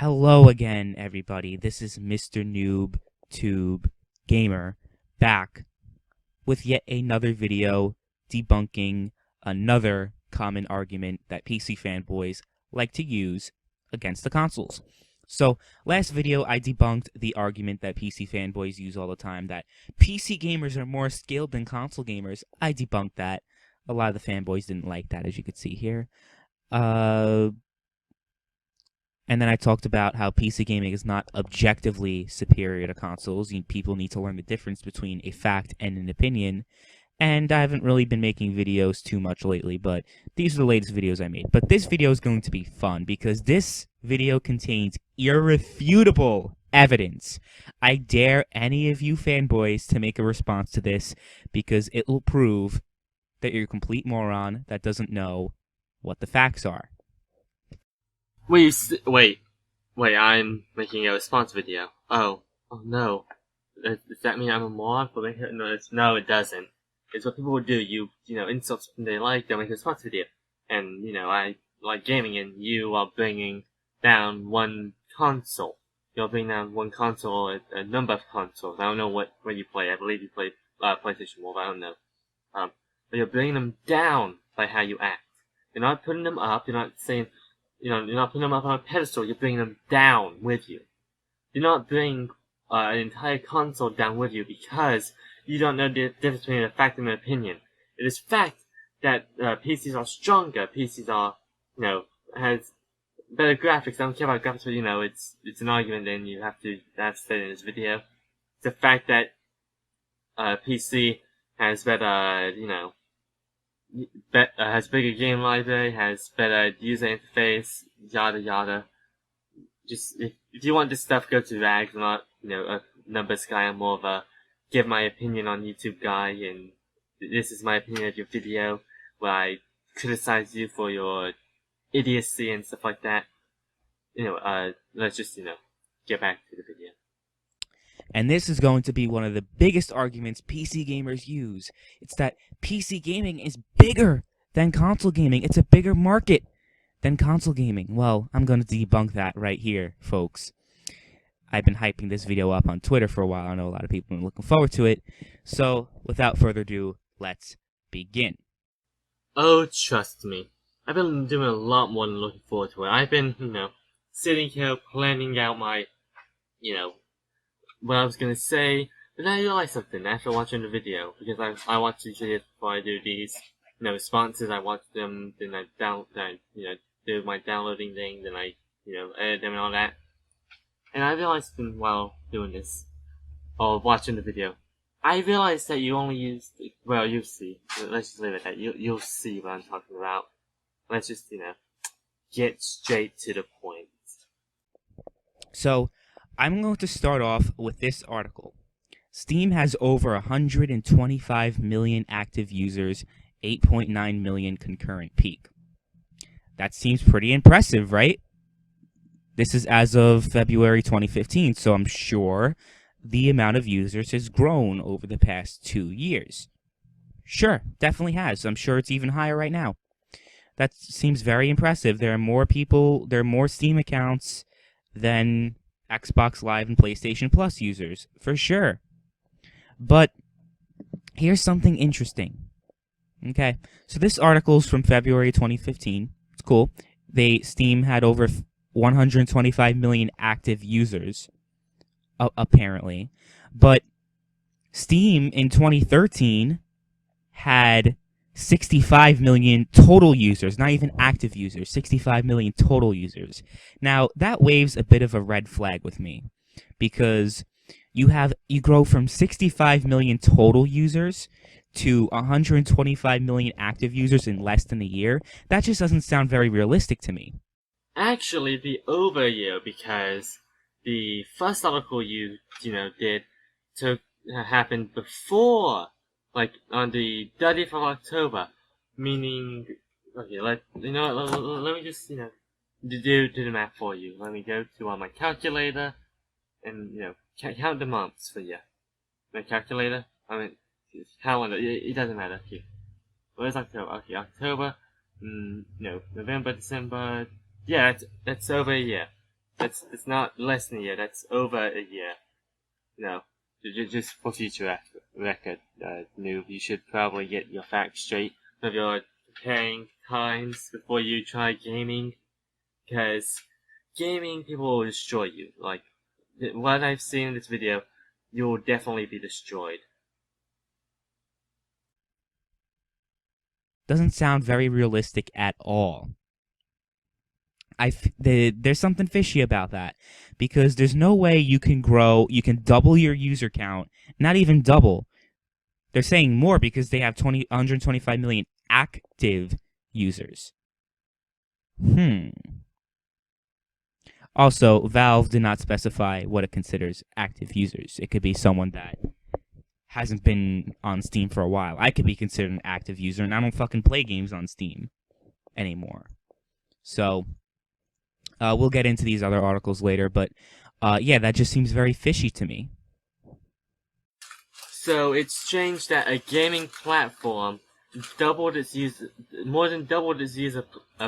Hello again, everybody. This is Mr. Noob Tube Gamer back with yet another video debunking another common argument that PC fanboys like to use against the consoles. So, last video I debunked the argument that PC fanboys use all the time that PC gamers are more skilled than console gamers. I debunked that. A lot of the fanboys didn't like that, as you can see here. And then I talked about how PC gaming is not objectively superior to consoles. People need to learn the difference between a fact and an opinion. And I haven't really been making videos too much lately, but these are the latest videos I made. But this video is going to be fun because this video contains irrefutable evidence. I dare any of you fanboys to make a response to this because it will prove that you're a complete moron that doesn't know what the facts are. Wait, I'm making a response video. Oh no. Does that mean I'm a moron for making it? No, it doesn't. It's what people would do. You insult something they like, they'll make a response video. And, I like gaming, and you are bringing down one console. You're bringing down one console, a number of consoles. I don't know what you play. I believe you play PlayStation more, but I don't know. But you're bringing them down by how you act. You're not putting them up. You're not saying, you're not putting them up on a pedestal. You're bringing them down with you. You're not bringing an entire console down with you because you don't know the difference between a fact and an opinion. It is fact that PCs are stronger. PCs are, has better graphics. I don't care about graphics, but it's an argument, and you have to say it in this video. It's a fact that PC has better, has bigger game library, has better user interface, yada yada. Just if you want this stuff, go to Rags. I'm not, a numbers guy. I'm more of a give my opinion on YouTube guy, and this is my opinion of your video where I criticize you for your idiocy and stuff like that. Let's just, get back to the video. And this is going to be one of the biggest arguments PC gamers use. It's that PC gaming is bigger than console gaming. It's a bigger market than console gaming. Well, I'm going to debunk that right here, folks. I've been hyping this video up on Twitter for a while. I know a lot of people are looking forward to it. So, without further ado, let's begin. Oh, trust me. I've been doing a lot more than looking forward to it. I've been, sitting here planning out my, what I was gonna say. But then I realized something after watching the video. Because I watch these videos before I do these, responses. I watch them, then I do my downloading thing, then I, edit them and all that. And I realized while doing this, or watching the video, I realized that you only use, well, you'll see. Let's just leave it at that. You'll see what I'm talking about. Let's just, get straight to the point. So, I'm going to start off with this article. Steam has over 125 million active users, 8.9 million concurrent peak. That seems pretty impressive, right? This is as of February 2015, so I'm sure the amount of users has grown over the past 2 years. Sure, definitely has. I'm sure it's even higher right now. That seems very impressive. There are more Steam accounts than Xbox Live and PlayStation Plus users, for sure. But here's something interesting. Okay, so this article is from February 2015. It's cool. Steam had over 125 million active users, apparently. But Steam in 2013 had 65 million total users, not even active users, 65 million total users. Now, that waves a bit of a red flag with me because you grow from 65 million total users to 125 million active users in less than a year. That just doesn't sound very realistic to me. Actually, the over a year, because the first article you did happened before, like on the 30th of October, meaning, okay, let me just, do the math for you. Let me go to my calculator and, count the months for you. My calculator? Calendar, it doesn't matter. Here. Where's October? Okay, October, November, December. Yeah, that's over a year. That's not less than a year. That's over a year. Just for future record, noob, you should probably get your facts straight of your preparing times before you try gaming, because gaming people will destroy you. Like what I've seen in this video, you will definitely be destroyed. Doesn't sound very realistic at all. There's something fishy about that, because there's no way you can double your user count, not even double. They're saying more because they have 125 million active users. Also, Valve did not specify what it considers active users. It could be someone that hasn't been on Steam for a while. I could be considered an active user, and I don't fucking play games on Steam anymore. So, we'll get into these other articles later, but yeah, that just seems very fishy to me. So it's strange that a gaming platform more than doubled its user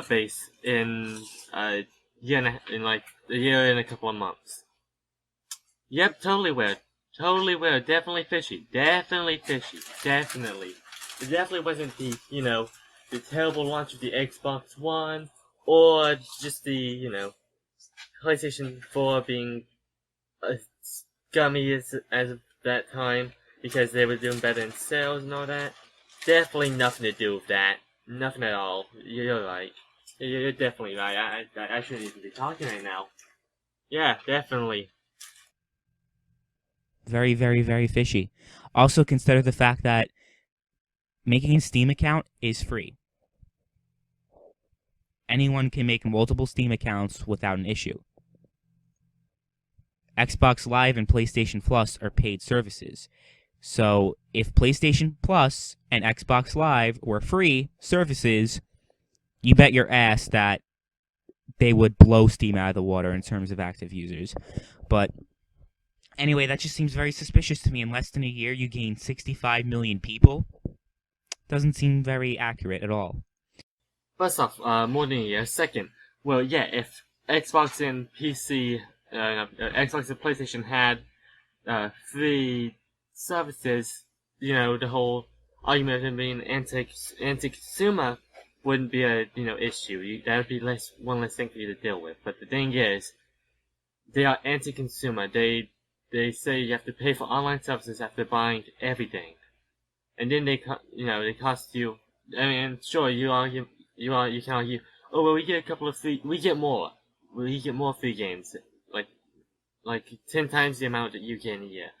base in a year and a couple of months. Yep, totally weird. Totally weird. Definitely fishy. Definitely fishy. Definitely. It definitely wasn't the terrible launch of the Xbox One, or just the, PlayStation 4 being scummy as of that time, because they were doing better in sales and all that. Definitely nothing to do with that. Nothing at all. You're right. You're definitely right. I shouldn't even be talking right now. Yeah, definitely. Very, very, very fishy. Also, consider the fact that making a Steam account is free. Anyone can make multiple Steam accounts without an issue. Xbox Live and PlayStation Plus are paid services. So if PlayStation Plus and Xbox Live were free services, you bet your ass that they would blow Steam out of the water in terms of active users. But anyway, that just seems very suspicious to me. In less than a year, you gain 65 million people. Doesn't seem very accurate at all. First off, more than a year. Second, well, yeah, if Xbox and PC, Xbox and PlayStation had free services, the whole argument of them being anti-consumer wouldn't be a issue. That would be one less thing for you to deal with. But the thing is, they are anti-consumer. They say you have to pay for online services after buying everything, and then they cost you. I mean, sure, you can argue, oh well, we get more free games, like 10 times the amount that you get in a year.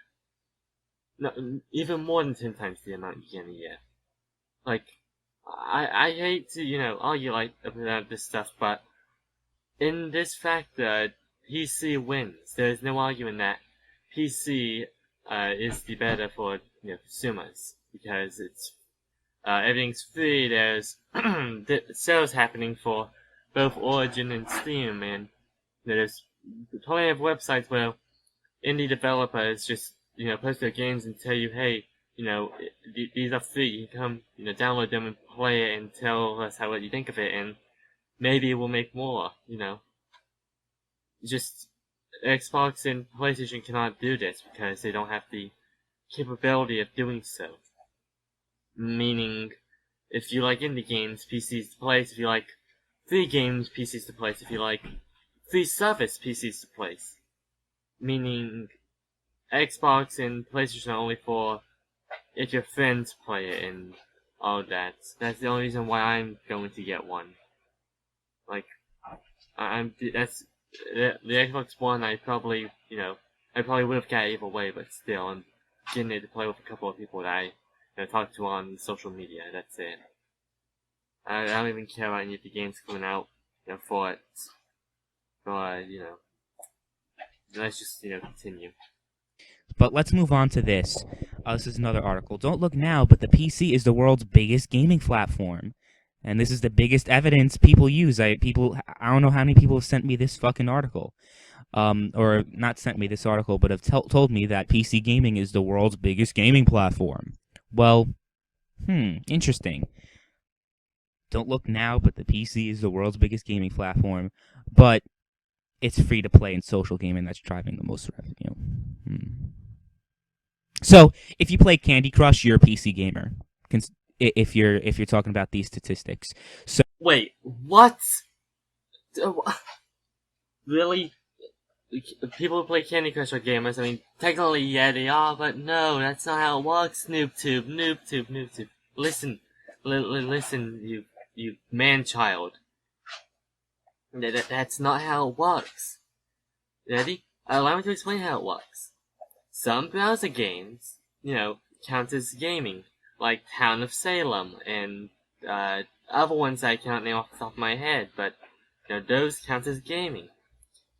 No, even more than 10 times the amount you get in a year. Like, I hate to, argue about this stuff, but in this factor, PC wins. There's no arguing that PC is the better for consumers, because it's everything's free. There's sales happening for both Origin and Steam, and there's plenty of websites where indie developers just post their games and tell you, hey, these are free. You can come, download them and play it and tell us what you think of it, and maybe we'll make more. Just Xbox and PlayStation cannot do this because they don't have the capability of doing so. Meaning, if you like indie games, PC's the place. If you like free games, PC's the place. If you like free service, PC's the place. Meaning, Xbox and PlayStation are only for if your friends play it and all that. That's the only reason why I'm going to get one. Like, that's the Xbox One. I probably would have got it either way, but still, I'm getting it to play with a couple of people that I talk to on social media. That's it. I don't even care about any of the games coming out for it. But let's just continue. But let's move on to this. This is another article. Don't look now, but the PC is the world's biggest gaming platform. And this is the biggest evidence people use. I don't know how many people have sent me this fucking article. Or not sent me this article, but have told me that PC gaming is the world's biggest gaming platform. Well, interesting. Don't look now, but the PC is the world's biggest gaming platform. But it's free to play and social gaming that's driving the most revenue. So if you play Candy Crush, you're a PC gamer. If you're talking about these statistics. So Wait, what? Really? People who play Candy Crush are gamers. I mean, technically, yeah, they are, but no, that's not how it works. Noob-tube. Listen, listen, you man-child. That's not how it works. Ready? Allow me to explain how it works. Some browser games, count as gaming, like Town of Salem, and, other ones I can't name off the top of my head, but, those count as gaming.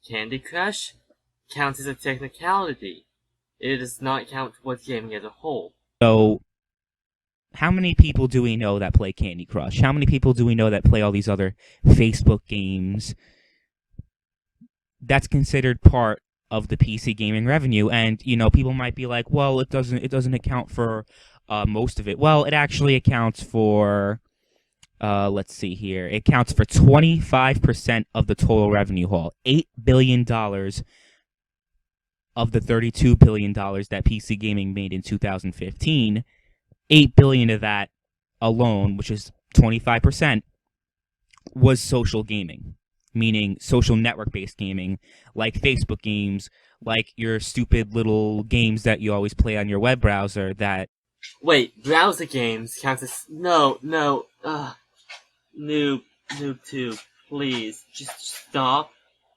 Candy Crush counts as a technicality. It does not count towards gaming as a whole. So, how many people do we know that play Candy Crush? How many people do we know that play all these other Facebook games? That's considered part of the PC gaming revenue, and people might be like, well, it doesn't account for most of it. Well, it actually accounts for let's see here. It counts for 25% of the total revenue haul. $8 billion of the $32 billion that PC gaming made in 2015. $8 billion of that alone, which is 25%, was social gaming, meaning social network-based gaming, like Facebook games, like your stupid little games that you always play on your web browser that... Wait, browser games counts as... No, Noob-tube, please, just stop.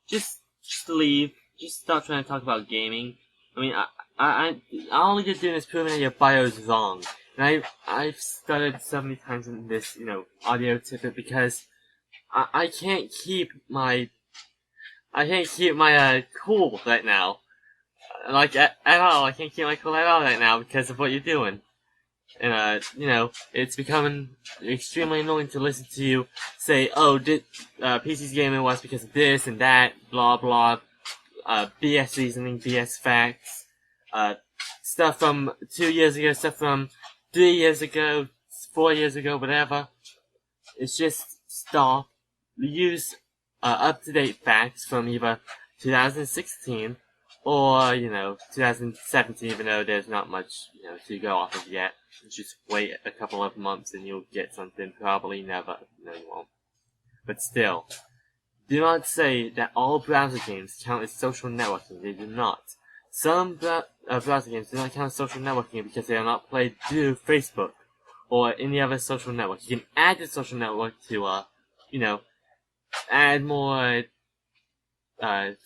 Just leave. Just stop trying to talk about gaming. I mean, all you're doing is proving that your bio is wrong. And I've stuttered so many times in this, audio tidbit because I can't keep my cool right now. Like, at all. I can't keep my cool at all right now because of what you're doing. And, it's becoming extremely annoying to listen to you say, oh, PC's gaming was because of this and that, blah, blah, BS reasoning, BS facts, stuff from 2 years ago, stuff from 3 years ago, 4 years ago, whatever. It's just stop. Use, up-to-date facts from either 2016 or, 2017, even though there's not much, to go off of yet. Just wait a couple of months and you'll get something. Probably never. No, you won't. But still, do not say that all browser games count as social networking. They do not. Some browser games do not count as social networking because they are not played through Facebook or any other social network. You can add the social network to, add more,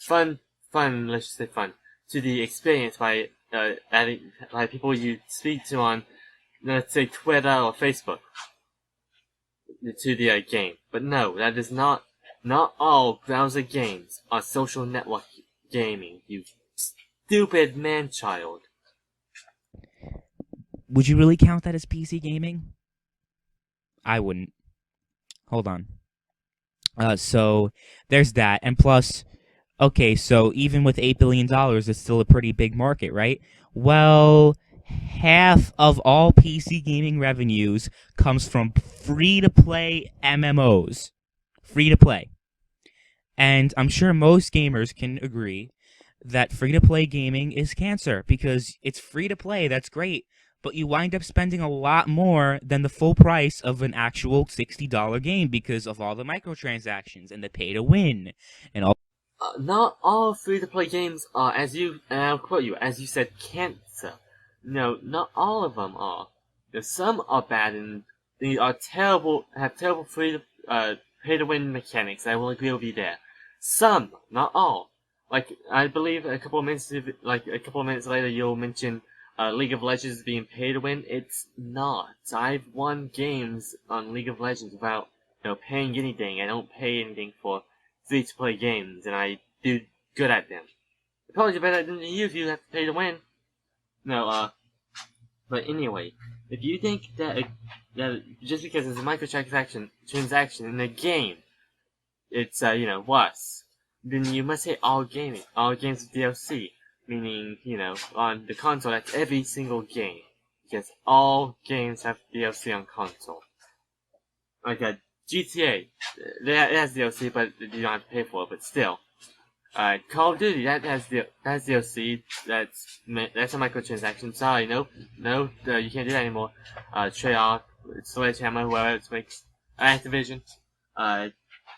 fun, let's just say fun, to the experience by, adding, people you speak to on, let's say Twitter or Facebook, to the, game. But no, that is not all browser games are social network gaming, you stupid man-child. Would you really count that as PC gaming? I wouldn't. Hold on. So there's that, and plus, okay, so even with $8 billion, it's still a pretty big market, right? Well, half of all PC gaming revenues comes from free-to-play MMOs. Free-to-play. And I'm sure most gamers can agree that free-to-play gaming is cancer, because it's free-to-play, that's great, but you wind up spending a lot more than the full price of an actual $60 game because of all the microtransactions and the pay-to-win and all. Not all free-to-play games are, and I'll quote you, as you said, cancer. No, not all of them are. Some are bad and they are terrible, have terrible pay-to-win mechanics. I will agree with you there. Some, not all. Like, I believe a couple of minutes later you'll mention, League of Legends being pay-to-win. It's not. I've won games on League of Legends without, paying anything. I don't pay anything for free-to-play games, and I do good at them. I probably do better than you if you have to pay to win. No, but anyway, if you think that just because it's a microtransaction in a game, it's, worse, then you must say all gaming, all games with DLC, meaning, on the console, that's every single game, because all games have DLC on console. Like, GTA, it has DLC, but you don't have to pay for it, but still. Call of Duty, that has DLC, that's a microtransaction. Sorry, no, you can't do that anymore. Treyarch, Sledgehammer, whoever else makes, Activision,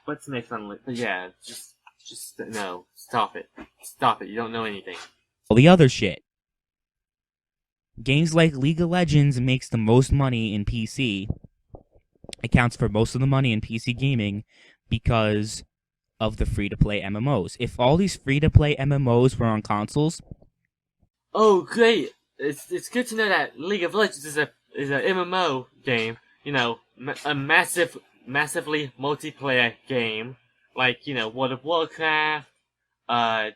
what's the next one? But yeah, just, no, stop it, you don't know anything. All the other shit. Games like League of Legends makes the most money in PC, accounts for most of the money in PC gaming because of the free-to-play MMOs. If all these free-to-play MMOs were on consoles... Oh, great! It's good to know that League of Legends is a MMO game. You know, a massively multiplayer game, like, you know, World of Warcraft. I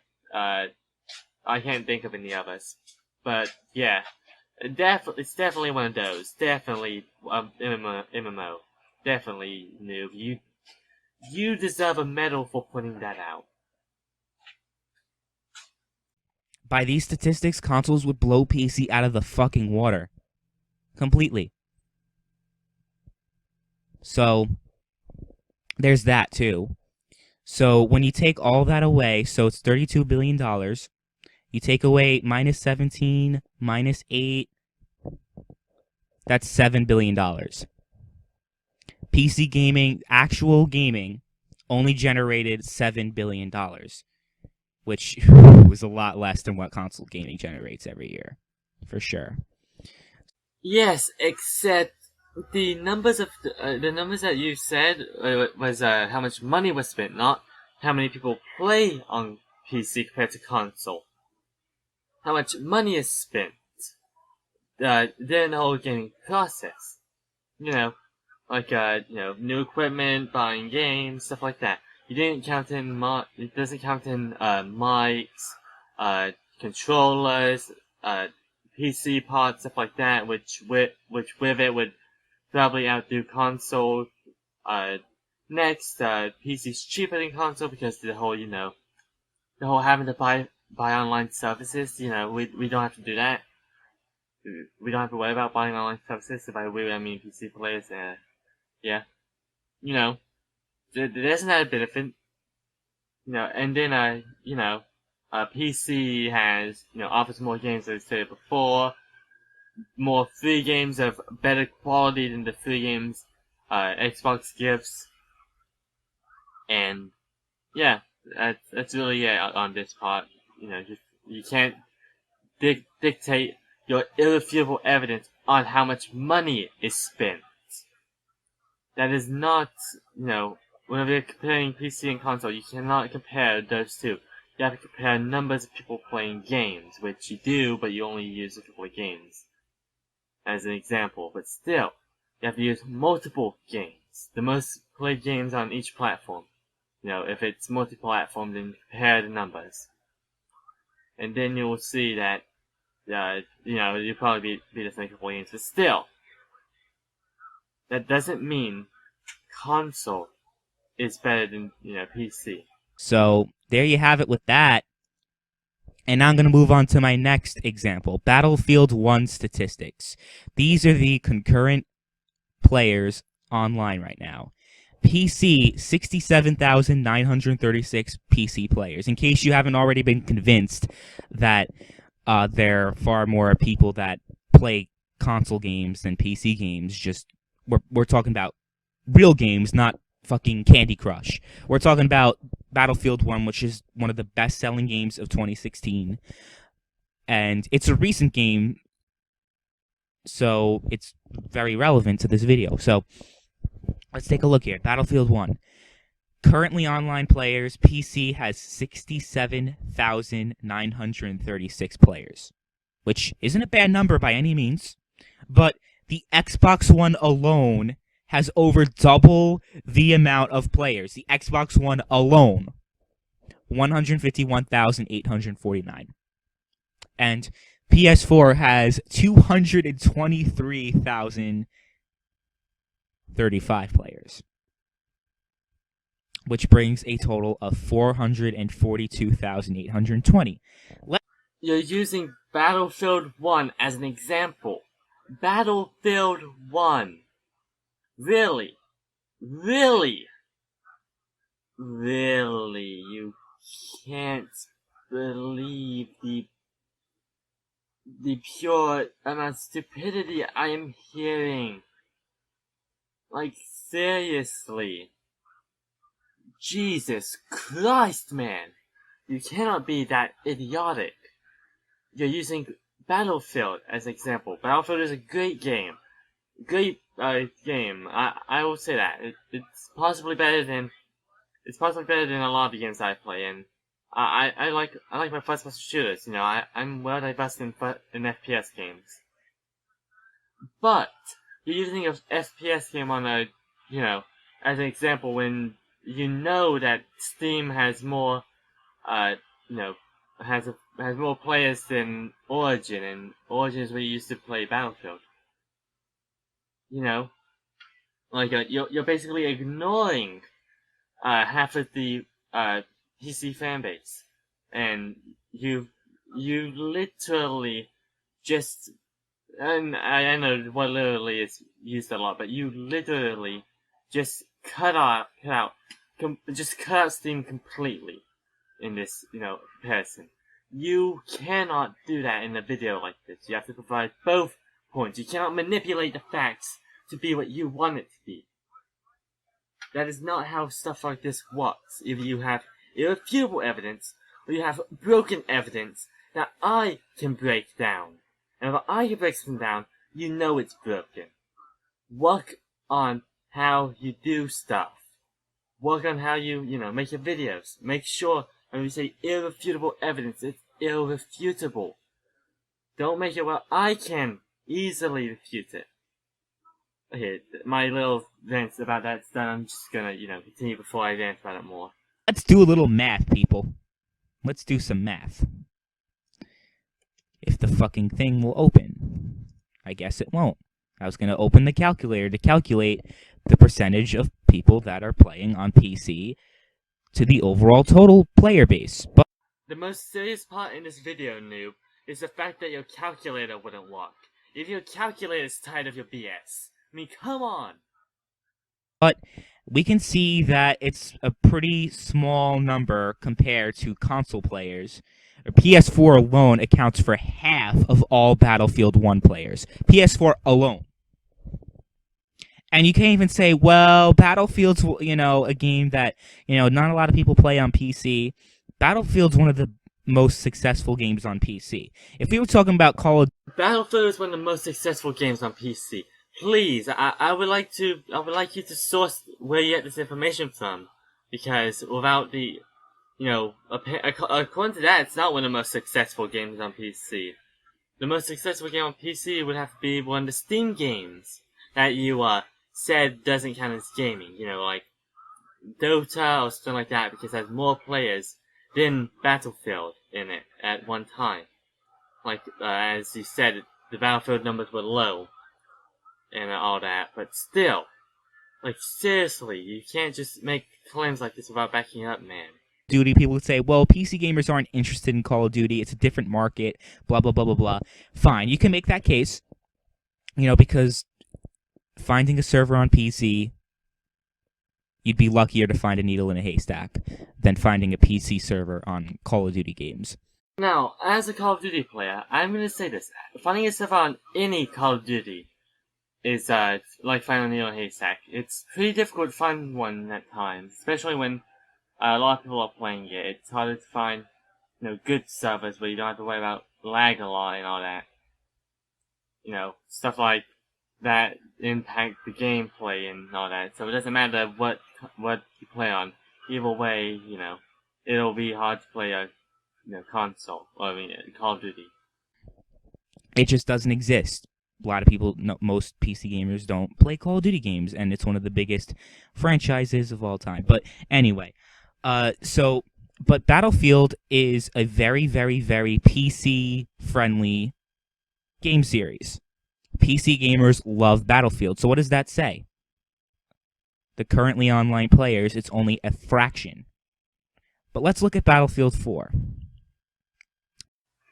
can't think of any others, but yeah, it's definitely one of those. Definitely MMO. Definitely, Noob. You deserve a medal for putting that out. By these statistics, consoles would blow PC out of the fucking water. Completely. So, there's that too. So, when you take all that away, so it's $32 billion. You take away minus 17, minus 8, that's $7 billion. PC gaming, actual gaming, only generated $7 billion, which was a lot less than what console gaming generates every year, for sure. Yes, except the numbers that you said was how much money was spent, not how many people play on PC compared to console. How much money is spent during the whole gaming process. You know, like new equipment, buying games, stuff like that. You didn't count in it doesn't count in mics, controllers, PC parts, stuff like that, which with it would probably outdo console. Next, PC's cheaper than console because the whole having to buy online services. You know, we don't have to do that. We don't have to worry about buying online services. By we, I mean PC players. Yeah, you know, there's an added benefit. You know, and then PC has offers more games, as I said before, more free games of better quality than the free games Xbox gives, and yeah, that's really it on this part. You know, just you can't dictate your irrefutable evidence on how much money is spent. That is not, whenever you're comparing PC and console, you cannot compare those two. You have to compare numbers of people playing games, which you do, but you only use a couple of games as an example. But still, you have to use multiple games, the most played games on each platform. You know, if it's multi-platform, then compare the numbers. And then you will see that, you'll probably beat us in a couple of games. But still, that doesn't mean console is better than, PC. So, there you have it with that. And now I'm going to move on to my next example, Battlefield 1 statistics. These are the concurrent players online right now. PC, 67,936 PC players. In case you haven't already been convinced that there are far more people that play console games than PC games, just we're talking about real games, not fucking Candy Crush. We're talking about Battlefield 1, which is one of the best-selling games of 2016. And it's a recent game, so it's very relevant to this video. So, let's take a look here. Battlefield 1. Currently online players, PC has 67,936 players, which isn't a bad number by any means, but the Xbox One alone has over double the amount of players. The Xbox One alone, 151,849. And PS4 has 223,035 players, which brings a total of 442,820. You're using Battlefield 1 as an example. Battlefield 1. Really? Really? Really? You can't believe the pure amount of stupidity I am hearing. Like, seriously. Jesus Christ, man. You cannot be that idiotic. You're using Battlefield as an example. Battlefield is a great game. Great game. I will say that. It's possibly better than a lot of the games I play, and I like my first-person shooters. You know, I'm well diverse in FPS games. But you're using an FPS game on a, you know, as an example when you know that Steam has more, you know, has more players than Origin, and Origin is where you used to play Battlefield. You know, like you're basically ignoring half of the PC fanbase, and you literally just, and I know what literally is used a lot, but you literally just cut out Steam completely in this, you know, comparison. You cannot do that in a video like this. You have to provide both points. You cannot manipulate the facts to be what you want it to be. That is not how stuff like this works. If you have irrefutable evidence, or you have broken evidence that I can break down. And if I can break something down, you know it's broken. Work on how you do stuff. Work on how you know, make your videos. Make sure when we say irrefutable evidence, it's irrefutable. Don't make it where I can easily refute it. Okay, my little rant about that's done. I'm just gonna, you know, continue before I rant about it more. Let's do a little math, people. Let's do some math. If the fucking thing will open. I guess it won't. I was gonna open the calculator to calculate the percentage of people that are playing on PC to the overall total player base. But the most serious part in this video, noob, is the fact that your calculator wouldn't work. If your calculator is tired of your BS. I mean, come on! But we can see that it's a pretty small number compared to console players. PS4 alone accounts for half of all Battlefield 1 players. PS4 alone. And you can't even say, well, Battlefield's, you know, a game that, you know, not a lot of people play on PC. Battlefield's one of the most successful games on PC. If we were talking about Battlefield is one of the most successful games on PC. Please, I would like you to source where you get this information from, because without the, you know, according to that, it's not one of the most successful games on PC. The most successful game on PC would have to be one of the Steam games that you said doesn't count as gaming. You know, like Dota or something like that, because it has more players than Battlefield in it at one time. Like as you said, the Battlefield numbers were low. And all that, but still, like, seriously, you can't just make claims like this without backing up, man. Duty, people would say, well, PC gamers aren't interested in Call of Duty, it's a different market, blah, blah, blah, blah, blah. Fine, you can make that case, you know, because finding a server on PC, you'd be luckier to find a needle in a haystack than finding a PC server on Call of Duty games. Now, as a Call of Duty player, I'm gonna say this, finding a server on any Call of Duty is like finding a needle in a haystack. It's pretty difficult to find one at times, especially when a lot of people are playing it. It's harder to find, you know, good servers where you don't have to worry about lag a lot and all that. You know, stuff like that impact the gameplay and all that. So it doesn't matter what you play on. Either way, you know, it'll be hard to play a, you know, console. Or, I mean, Call of Duty. It just doesn't exist. A lot of people, most PC gamers don't play Call of Duty games, and it's one of the biggest franchises of all time. But anyway, but Battlefield is a very, very, very PC-friendly game series. PC gamers love Battlefield. So what does that say? The currently online players, it's only a fraction. But let's look at Battlefield 4.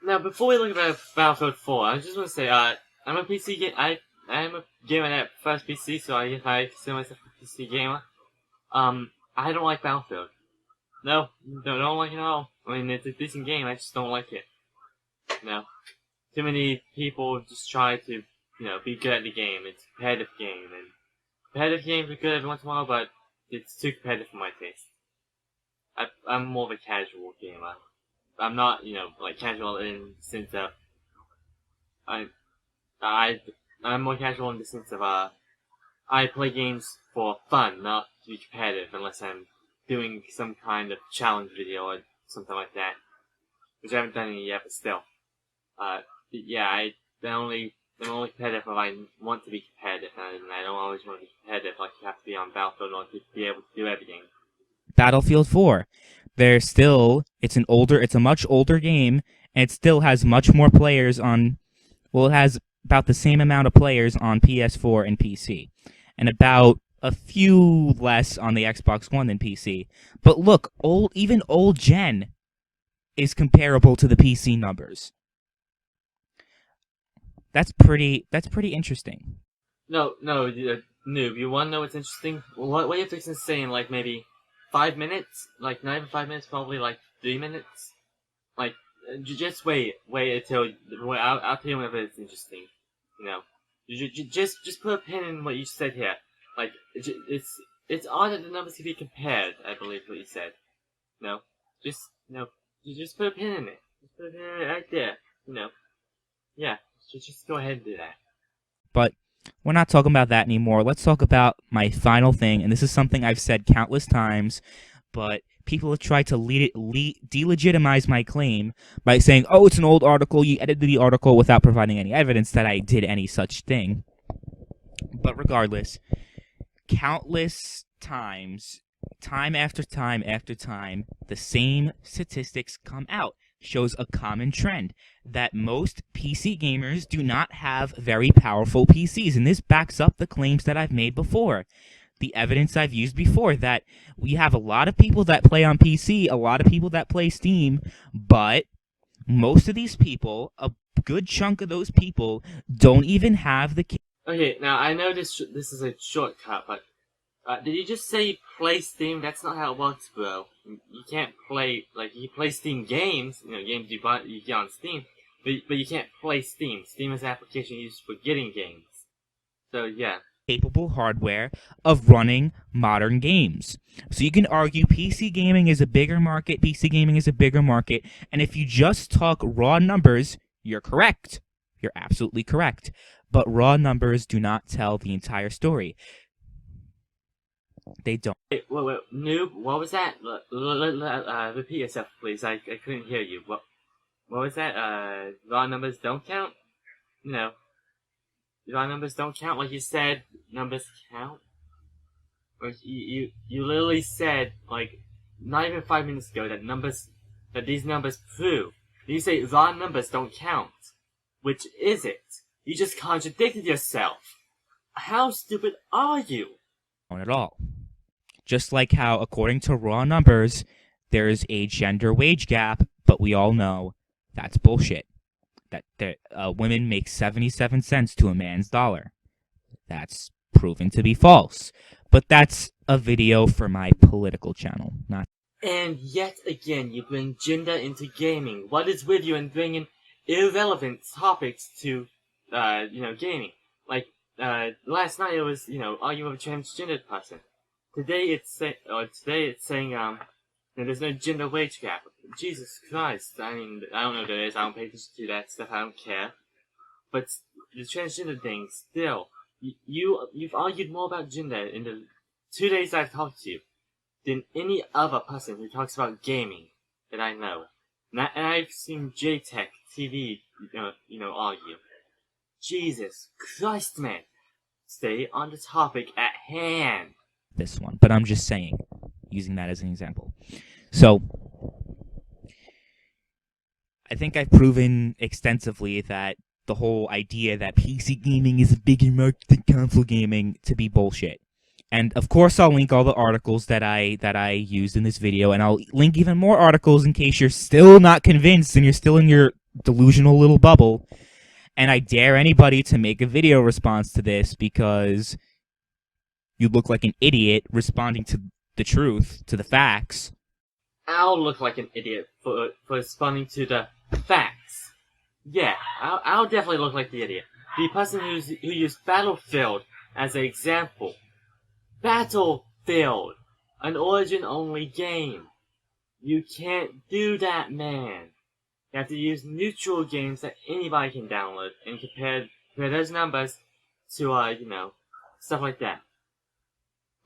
Now, before we look at Battlefield 4, I just want to say, I'm a PC game. I am a gamer that prefers PC, so I consider myself a PC gamer. I don't like Battlefield. No, don't like it at all. I mean, it's a decent game. I just don't like it. No, too many people just try to, be good at the game. It's a competitive game, and competitive games are good every once in a while, but it's too competitive for my taste. I'm more of a casual gamer. I'm not, like casual in the sense of I, I, I'm more casual in the sense of I play games for fun, not to be competitive, unless I'm doing some kind of challenge video or something like that, which I haven't done any yet, but still. Yeah, I'm only competitive if I want to be competitive, and I don't always want to be competitive. Like you have to be on Battlefield in order to be able to do everything. Battlefield 4. It's a much older game, and it still has much more players on, well, it has about the same amount of players on PS4 and PC, and about a few less on the Xbox One than PC. But look, even old gen is comparable to the PC numbers. That's pretty interesting. No, noob. You want to know what's interesting? What you have to say in like maybe 5 minutes? Like not even 5 minutes, probably like 3 minutes. Like just wait until I'll tell you whenever it's interesting. Just put a pin in what you said here. Like it's odd that the numbers can be compared. I believe what you said. No, just you just put a pin in it. Just put a pin in it right there. Yeah. Just go ahead and do that. But we're not talking about that anymore. Let's talk about my final thing, and this is something I've said countless times, but people have tried to delegitimize my claim by saying, oh, it's an old article, you edited the article without providing any evidence that I did any such thing. But regardless, countless times, time after time after time, the same statistics come out. Shows a common trend that most PC gamers do not have very powerful PCs, and this backs up the claims that I've made before. The evidence I've used before, that we have a lot of people that play on PC, a lot of people that play Steam, but most of these people, a good chunk of those people, don't even have the... Okay, now I know this is a shortcut, but did you just say play Steam? That's not how it works, bro. You can't play, you play Steam games, games you get on Steam, but you can't play Steam. Steam is an application used for getting games. So, yeah. Capable hardware of running modern games. So you can argue PC gaming is a bigger market, and if you just talk raw numbers, you're correct. You're absolutely correct. But raw numbers do not tell the entire story. They don't. Wait, noob, what was that? Repeat yourself, please. I couldn't hear you. What was that? Raw numbers don't count? Raw numbers don't count? Like you said, numbers count? Like you literally said, not even 5 minutes ago, that these numbers prove. You say raw numbers don't count. Which is it? You just contradicted yourself. How stupid are you? At all. Just like how, according to raw numbers, there's a gender wage gap, but we all know that's bullshit. That women make 77 cents to a man's dollar. That's proven to be false. But that's a video for my political channel, not... And yet again, you bring gender into gaming. What is with you in bringing irrelevant topics to, gaming? Last night it was, arguing with a transgender person. Today it's saying, there's no gender wage gap. Jesus Christ. I mean, I don't know what it is. I don't pay attention to that stuff. I don't care. But the transgender thing, still, you've argued more about gender in the 2 days I've talked to you than any other person who talks about gaming that I know. And I've seen JTech TV, argue. Jesus Christ, man. Stay on the topic at hand. This one, but I'm just saying, using that as an example. So, I think I've proven extensively that the whole idea that PC gaming is a bigger market than console gaming to be bullshit. And of course I'll link all the articles that I used in this video, and I'll link even more articles in case you're still not convinced and you're still in your delusional little bubble. And I dare anybody to make a video response to this, because you look like an idiot responding to the truth, to the facts. I'll look like an idiot for responding to the facts. Yeah, I'll definitely look like the idiot. The person who used Battlefield as an example. Battlefield! An Origin-only game. You can't do that, man. You have to use neutral games that anybody can download and compare those numbers to, stuff like that.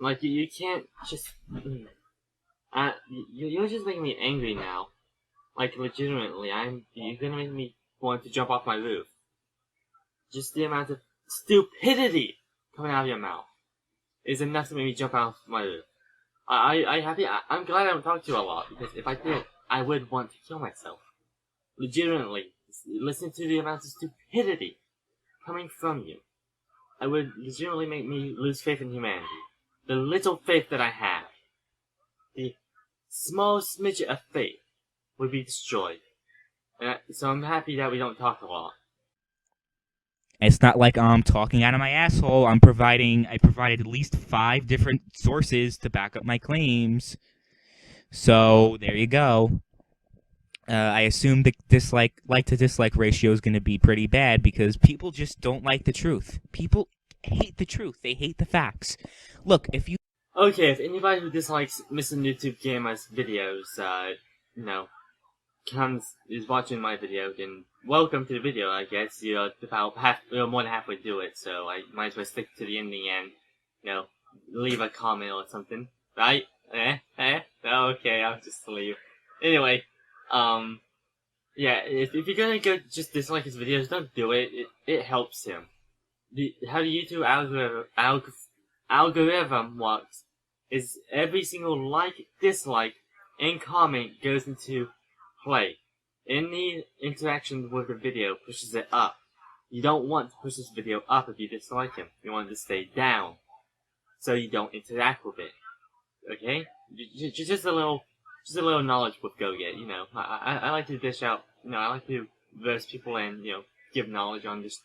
Like, you can't just... you're just making me angry now. Like, legitimately, you're gonna make me want to jump off my roof. Just the amount of stupidity coming out of your mouth is enough to make me jump off my roof. I'm glad I don't talk to you a lot, because if I did, I would want to kill myself. Legitimately, listen to the amount of stupidity coming from you. I would legitimately make me lose faith in humanity. The little faith that I have, the small smidget of faith, would be destroyed. So I'm happy that we don't talk a lot. It's not like I'm talking out of my asshole. I provided at least 5 different sources to back up my claims. So there you go. I assume the like to dislike ratio is going to be pretty bad because people just don't like the truth. People hate the truth. They hate the facts. Look, if you... Okay, if anybody who dislikes Mr. YouTube Gamer's videos, is watching my video, then welcome to the video, I guess. You're more than halfway through it, so I might as well stick to the ending and, leave a comment or something. Right? Okay, I'll just leave. Anyway, yeah, if you're gonna go just dislike his videos, don't do it. It helps him. How the YouTube algorithm works is every single like, dislike, and comment goes into play. Any interaction with the video pushes it up. You don't want to push this video up if you dislike him. You want it to stay down, so you don't interact with it. Okay? Just a little knowledge with Go-Get, I like to dish out, I like to verse people and, give knowledge on this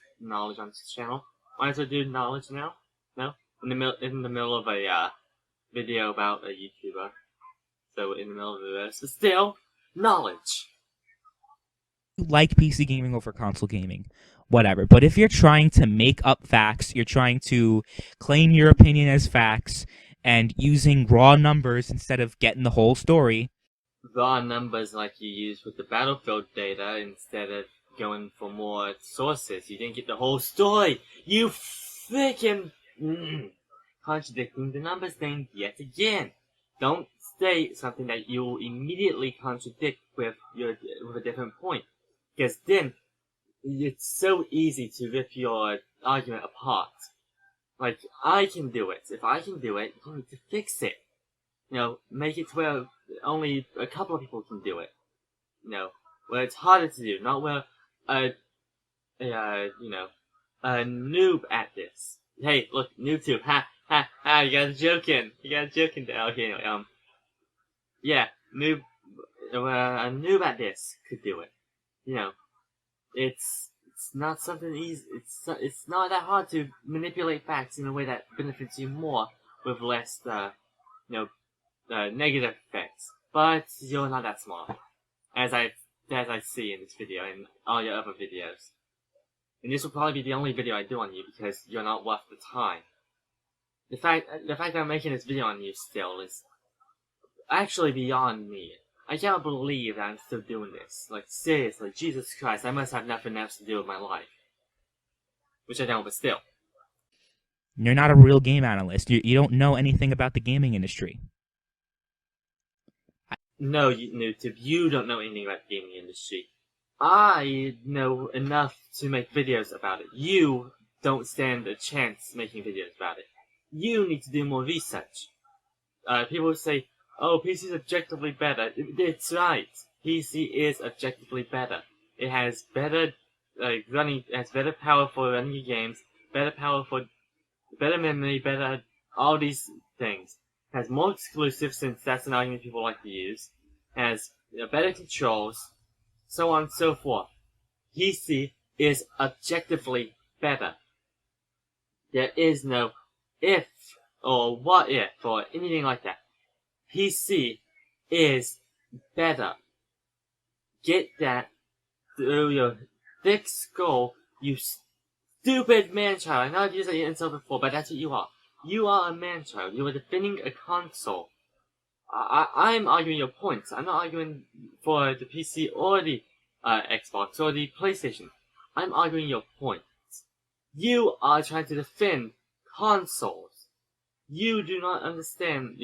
channel. Might as well do knowledge now? No? In the middle of a, video about a YouTuber. So in the middle of the verse. But still, knowledge. You like PC gaming over console gaming, whatever. But if you're trying to make up facts, you're trying to claim your opinion as facts, and using raw numbers instead of getting the whole story. Raw numbers like you use with the Battlefield data instead of going for more sources. You didn't get the whole story. You freaking contradicting the numbers thing yet again. Don't state something that you'll immediately contradict with a different point. Because then, it's so easy to rip your argument apart. Like, I can do it. If I can do it, you need to fix it. Make it to where only a couple of people can do it. Where it's harder to do, not where a noob at this. Hey, look, noob tube, ha, you got a joke in. Okay, anyway, yeah, noob, a noob at this could do it. It's not something easy. It's not that hard to manipulate facts in a way that benefits you more with less, negative effects. But you're not that smart, as I see in this video and all your other videos. And this will probably be the only video I do on you because you're not worth the time. The fact that I'm making this video on you still is actually beyond me. I can't believe that I'm still doing this. Like, seriously, Jesus Christ, I must have nothing else to do with my life. Which I don't, but still. You're not a real game analyst. You don't know anything about the gaming industry. No, YouTube, you don't know anything about the gaming industry. I know enough to make videos about it. You don't stand a chance making videos about it. You need to do more research. People say, oh, PC is objectively better. It's right. PC is objectively better. It has better better power for running your games, better memory, better all these things. It has more exclusives, since that's an argument people like to use. It has better controls, so on and so forth. PC is objectively better. There is no if or what if or anything like that. PC is better. Get that through your thick skull, you stupid man-child. I know I've used that insult before, but that's what you are. You are a man-child. You are defending a console. I'm arguing your points. I'm not arguing for the PC or the Xbox or the PlayStation. I'm arguing your points. You are trying to defend consoles. You do not understand,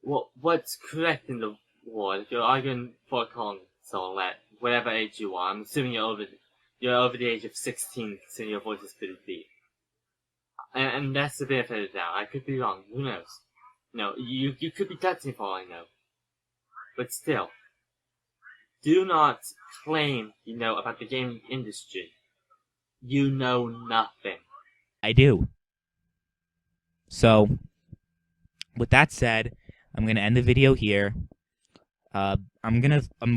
what's correct in the world. If you're arguing for a console at whatever age you are, I'm assuming you're over the age of 16, considering your voice is pretty deep. And that's the benefit of the doubt. I could be wrong. Who knows? No, you could be gutsy for all I know. But still, do not claim you know about the gaming industry. You know nothing. I do. So, with that said, I'm gonna end the video here. I'm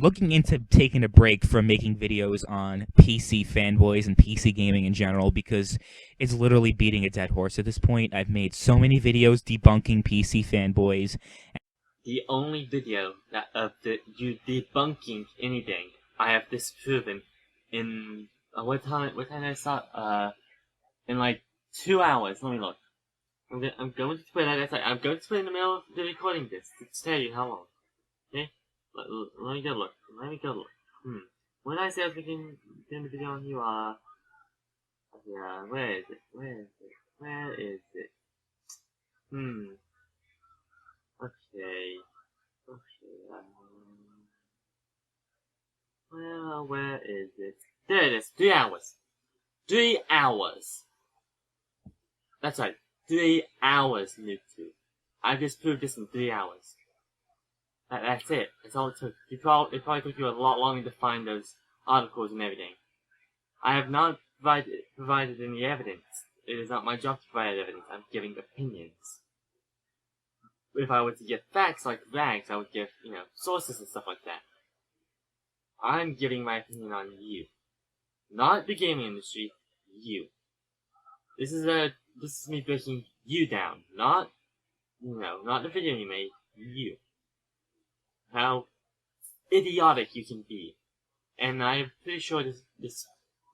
looking into taking a break from making videos on PC fanboys and PC gaming in general because it's literally beating a dead horse at this point. I've made so many videos debunking PC fanboys. The only video of you debunking anything I have disproven in what time I saw in like 2 hours. Let me look. I'm going to Twitter. I'm going to Twitter in the middle of the recording this to tell you how long. Okay. Let me go look. When I say I was doing the video on you, yeah, where is it? Okay, well, where is it? There it is, 3 hours. 3 hours! That's right, 3 hours, YouTube. I just proved this in 3 hours. That's it. That's all it took. It probably took you a lot longer to find those articles and everything. I have not provided any evidence. It is not my job to provide evidence. I'm giving opinions. If I were to give facts like rags, I would give, sources and stuff like that. I'm giving my opinion on you. Not the gaming industry, you. This is me breaking you down. Not the video you made, you. How idiotic you can be. And I'm pretty sure this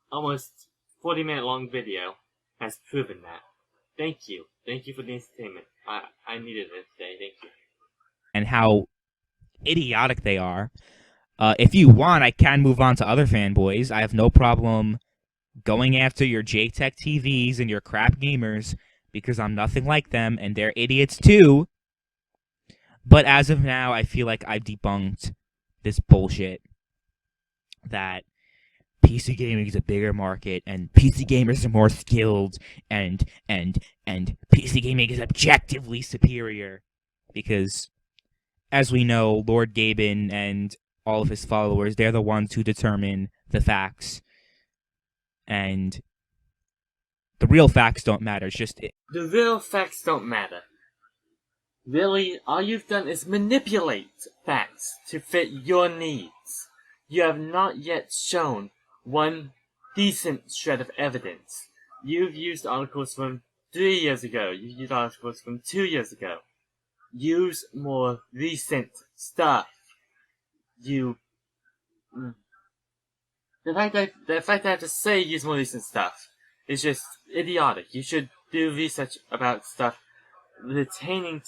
almost 40-minute long video has proven that. Thank you. Thank you for the entertainment. I needed it today. Thank you. And how idiotic they are. If you want, I can move on to other fanboys. I have no problem going after your JTech TVs and your crap gamers because I'm nothing like them and they're idiots too. But as of now, I feel like I've debunked this bullshit that PC gaming is a bigger market and PC gamers are more skilled and PC gaming is objectively superior because, as we know, Lord Gaben and all of his followers, they're the ones who determine the facts. And the real facts don't matter. It's just the real facts don't matter. Really, all you've done is manipulate facts to fit your needs. You have not yet shown one decent shred of evidence. You've used articles from 3 years ago. You've used articles from 2 years ago. Use more recent stuff. The fact that I have to say use more recent stuff is just idiotic. You should do research about stuff pertaining